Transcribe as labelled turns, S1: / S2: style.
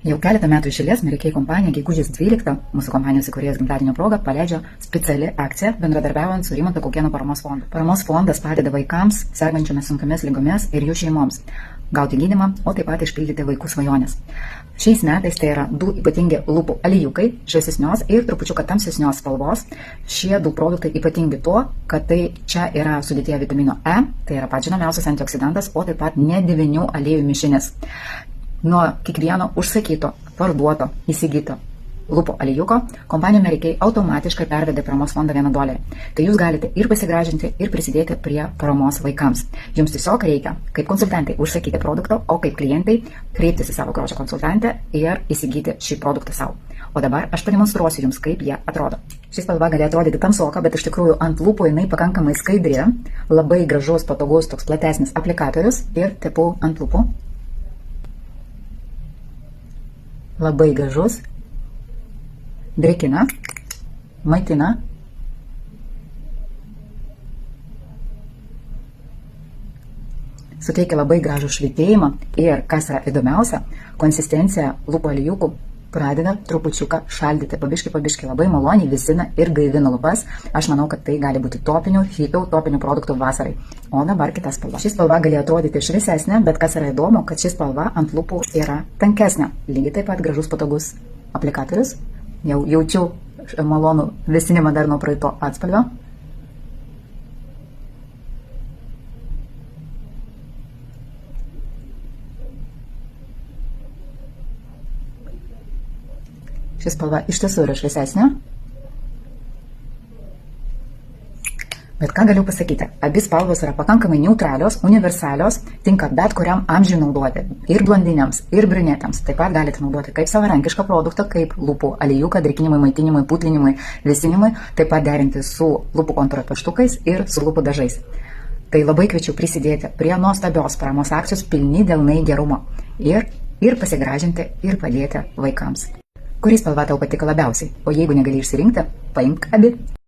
S1: Jau keletą metų iš eilės Mary Kay kompanija gegužės 12 mūsų kompanijos įkūrėjos gimtadienio proga paleidžia speciali akcija bendradarbiaujant su Rimanto Kaukėno paramos fondu. Paramos fondas padeda vaikams sergančiomis sunkiomis ligomis ir jų šeimoms gauti gydymą, o taip pat išpildyti vaikų svajonės. Šiais metais tai yra du ypatingi lūpų alijukai, šviesesnios ir trupučiuką tamsesnios spalvos. Šie du produktai ypatingi tuo, kad tai čia yra sudėtyje vitamino E, tai yra pats žinomiausias antioksidantas, o taip pat ne 9 aliejų mišinys. Nuo kiekvieno užsakyto, parduoto, įsigyto lūpų alijuko kompanija Mary Kay automatiškai pervedė paramos fondą $1. Tai jūs galite ir pasigražinti, ir prisidėti prie paramos vaikams. Jums tiesiog reikia, kaip konsultantai, užsakyti produktą, o kaip klientai kreiptis į savo grožio konsultantę ir įsigyti šį produktą savo. O dabar aš pademonstruosiu jums, kaip jie atrodo. Šis spalva gali atrodyti tamsoka, bet iš tikrųjų ant lūpų jinai pakankamai skaidri, labai gražus, patogus, toks platesnis aplikatorius ir tepau ant lūpų. Labai gražus, drėkina, maitina, suteikia labai gražų švytėjimą ir, kas yra įdomiausia, konsistencija lūpų alijukų pradeda trupučiuką šaldyti, pabiški, labai maloniai vėsina ir gaivina lūpas. Aš manau, kad tai gali būti topinių, hipių, topinių produktų vasarai. O dabar kita spalva. Ši spalva gali atrodyti šviesesnė, bet kas yra įdomu, kad ši spalva ant lūpų yra tankesnė. Lygiai taip pat gražus, patogus aplikatorius. Jau jaučiu malonų vėsinimą dar nuo praeito atspalvio. Ši spalva iš tiesų yra šviesesnė. Bet ką galiu pasakyti? Abi spalvos yra pakankamai neutralios, universalios, tinka bet kuriam amžiui naudoti. Ir blondiniams, ir brunetėms. Taip pat galite naudoti kaip savarankišką produktą, kaip lūpų alijuką, drėkinimui, maitinimui, putlinimui, vėsinimui. Taip pat derinti su lūpų kontūro pieštukais ir su lūpų dažais. Tai labai kviečiu prisidėti prie nuostabios paramos akcijos pilni delnai gerumo. Ir pasigražinti, ir padėti vaikams. Kuri spalva tau patiko labiausiai? O jeigu negali išsirinkti, paimk abi.